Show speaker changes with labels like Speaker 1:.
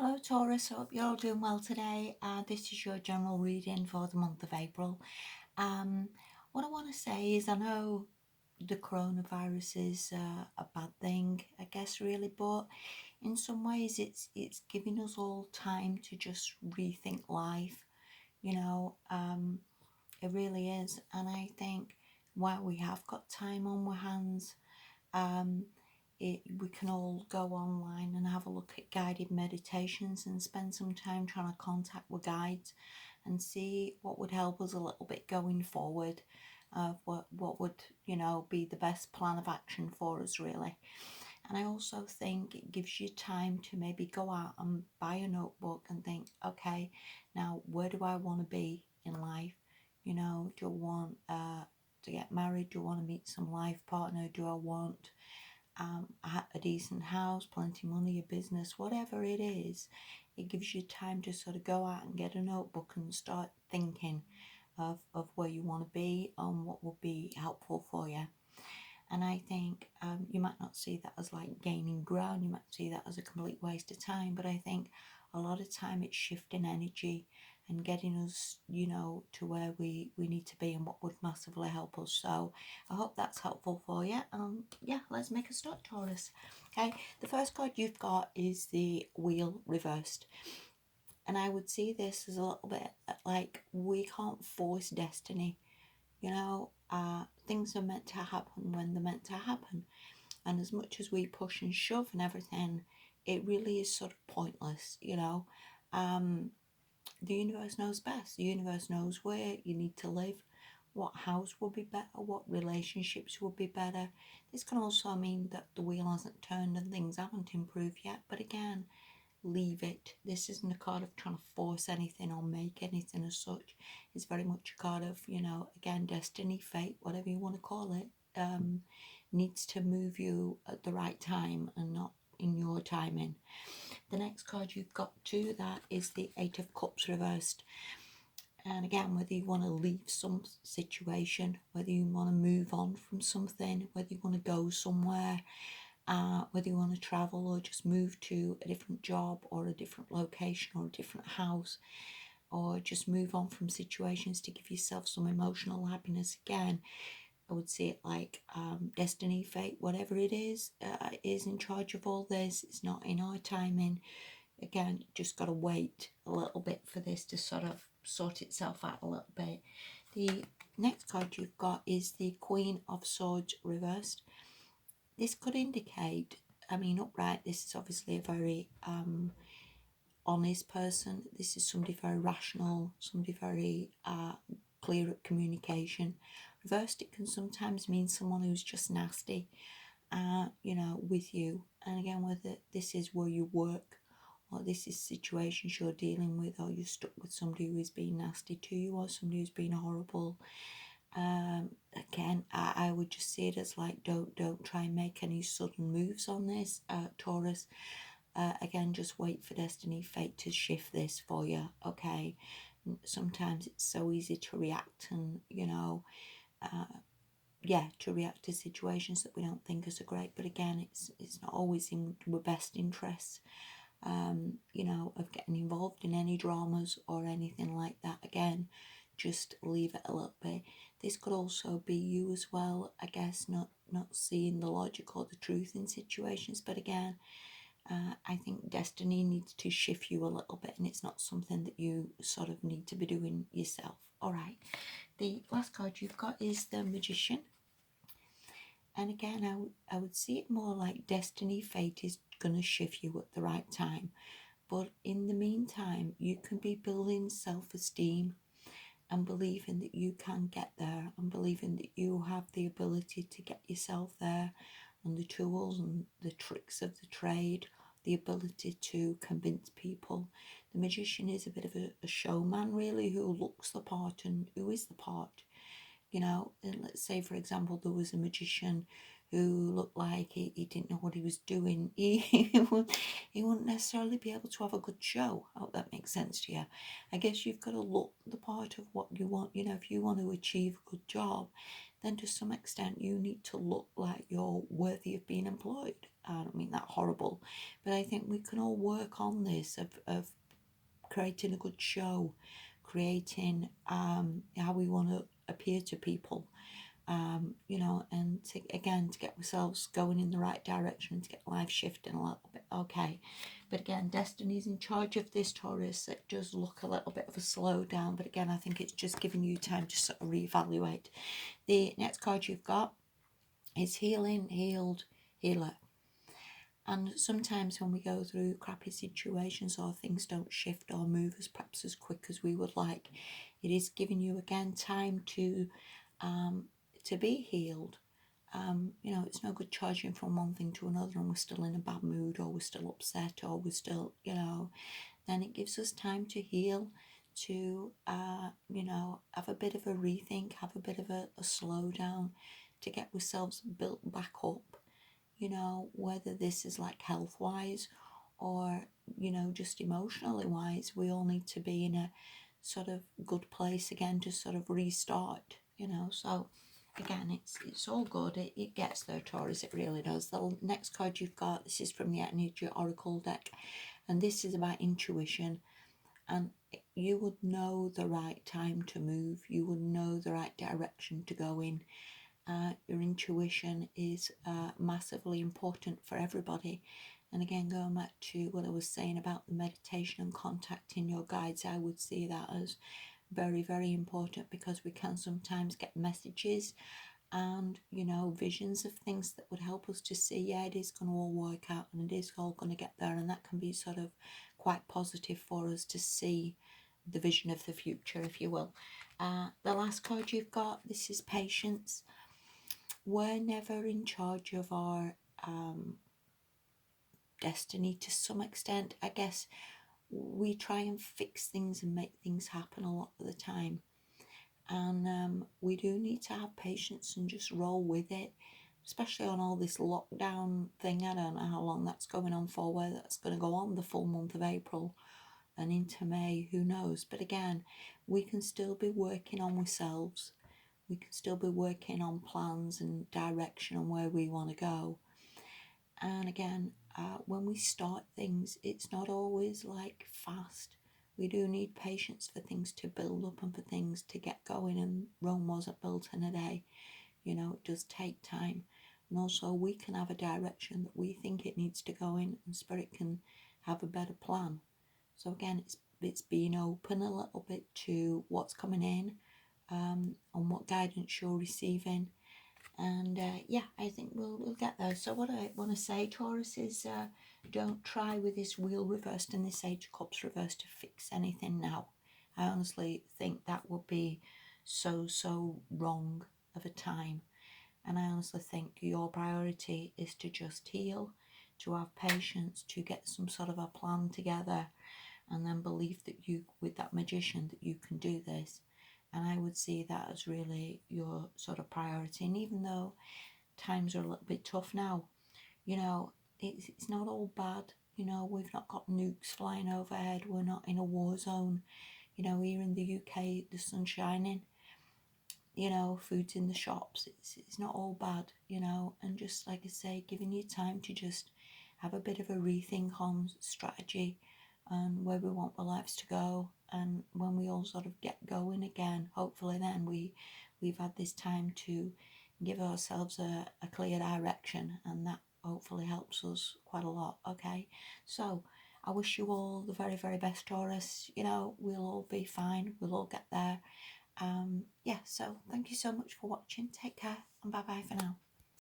Speaker 1: Hello Taurus, hope you're all doing well today. This is your general reading for the month of April. Um, what I want to say is I know the coronavirus is a bad thing, I guess really, but in some ways it's giving us all time to just rethink life, you know. It really is, and I think while we have got time on our hands, um, we can all go online and have a look at guided meditations and spend some time trying to contact with guides and see what would help us a little bit going forward. What would be the best plan of action for us really. And I also think it gives you time to maybe go out and buy a notebook and think, okay, now where do I want to be in life? Do I want to get married? Do I want to meet some life partner? Do I want a decent house, plenty of money, a business, whatever it is? It gives you time to sort of go out and get a notebook and start thinking of where you want to be and what will be helpful for you. And I think you might not see that as like gaining ground, you might see that as a complete waste of time, but I think a lot of time it's shifting energy and getting us, to where we need to be and what would massively help us. So I hope that's helpful for you. Yeah, let's make a start, Taurus. Okay, the first card you've got is the Wheel reversed. And I would see this as a little bit like we can't force destiny. Things are meant to happen when they're meant to happen. And as much as we push and shove and everything, it really is sort of pointless. Um, the universe knows best. The universe knows where you need to live, what house will be better, what relationships will be better. This can also mean that the wheel hasn't turned and things haven't improved yet. But again, leave it. This isn't a card of trying to force anything or make anything as such. It's very much a card of, again, destiny, fate, whatever you want to call it, needs to move you at the right time and not in your timing. The next card you've got to that is the Eight of Cups reversed. And again, whether you want to leave some situation, whether you want to move on from something, whether you want to go somewhere, whether you want to travel or just move to a different job or a different location or a different house, or just move on from situations to give yourself some emotional happiness. Again, I would see it like destiny, fate, whatever it is in charge of all this. It's not in our timing. Again, just got to wait a little bit for this to sort of sort itself out a little bit. The next card you've got is the Queen of Swords reversed. This could indicate, upright, this is obviously a very honest person. This is somebody very rational, somebody very clear at communication. Reversed, it can sometimes mean someone who's just nasty, with you. And again, whether this is where you work or this is situations you're dealing with, or you're stuck with somebody who is being nasty to you or somebody who's been horrible. Again, I would just see it as like don't try and make any sudden moves on this, Taurus. Again, just wait for destiny, fate to shift this for you. Okay, sometimes it's so easy to react and to react to situations that we don't think are so great. But again, it's not always in our best interests. Of getting involved in any dramas or anything like that. Again, just leave it a little bit. This could also be you as well, I guess, not seeing the logic or the truth in situations. But again, I think destiny needs to shift you a little bit, and it's not something that you sort of need to be doing yourself. All right. The last card you've got is the Magician. And again, I would see it more like destiny, fate is going to shift you at the right time. But in the meantime, you can be building self-esteem and believing that you can get there and believing that you have the ability to get yourself there and the tools and the tricks of the trade, the ability to convince people. The Magician is a bit of a showman, really, who looks the part and who is the part. And let's say, for example, there was a magician who looked like he didn't know what he was doing. He wouldn't necessarily be able to have a good show. I hope that makes sense to you. I guess you've got to look the part of what you want. If you want to achieve a good job, then to some extent you need to look like you're worthy of being employed. I don't mean that horrible, but I think we can all work on this of creating a good show, creating how we want to appear to people, you know, and to, again, to get ourselves going in the right direction, to get life shifting a little bit. Okay, but again, destiny's in charge of this, Taurus. It does look a little bit of a slowdown, but again, I think it's just giving you time to sort of reevaluate. The next card you've got is healing, healed, healer. And sometimes when we go through crappy situations or things don't shift or move as perhaps as quick as we would like, it is giving you again time to be healed. You know, it's no good charging from one thing to another and we're still in a bad mood or we're still upset or we're still, you know, then it gives us time to heal, to, you know, have a bit of a rethink, have a bit of a slowdown, to get ourselves built back up, you know, whether this is like health wise or, you know, just emotionally wise. We all need to be in a sort of good place again to sort of restart, you know. So again, it's all good. It gets there, Taurus. It really does. The next card you've got, this is from the Energy Oracle deck, and this is about intuition. And you would know the right time to move. You would know the right direction to go in. Your intuition is massively important for everybody. And again, going back to what I was saying about the meditation and contacting your guides, I would see that as very, very important, because we can sometimes get messages and, you know, visions of things that would help us to see, yeah, it is going to all work out and it is all going to get there. And that can be sort of quite positive for us to see the vision of the future, if you will. The last card you've got, this is patience. We're never in charge of our destiny to some extent. I guess we try and fix things and make things happen a lot of the time. And we do need to have patience and just roll with it, especially on all this lockdown thing. I don't know how long that's going on for, whether that's going to go on the full month of April and into May, who knows. But again, we can still be working on ourselves. We can still be working on plans and direction and where we want to go. And again, when we start things, it's not always like fast. We do need patience for things to build up and for things to get going. And Rome wasn't built in a day. You know, it does take time. And also, we can have a direction that we think it needs to go in, and Spirit can have a better plan. So again, it's being open a little bit to what's coming in, and what guidance you're receiving. And yeah, I think we'll get there. So what I want to say, Taurus, is don't try with this Wheel reversed and this Age of Cups reversed to fix anything now. I honestly think that would be so wrong of a time. And I honestly think your priority is to just heal, to have patience, to get some sort of a plan together, and then believe that you, with that magician, that you can do this. And I would see that as really your sort of priority. And even though times are a little bit tough now, you know, it's not all bad. You know, we've not got nukes flying overhead. We're not in a war zone. You know, here in the UK, the sun's shining. You know, food's in the shops. It's not all bad, you know. And just like I say, giving you time to just have a bit of a rethink on strategy and where we want our lives to go. And when we all sort of get going again, hopefully then we've had this time to give ourselves a clear direction, and that hopefully helps us quite a lot. Okay, so I wish you all the very, very best, Taurus. You know, we'll all be fine. We'll all get there. Yeah, so thank you so much for watching. Take care and bye bye for now.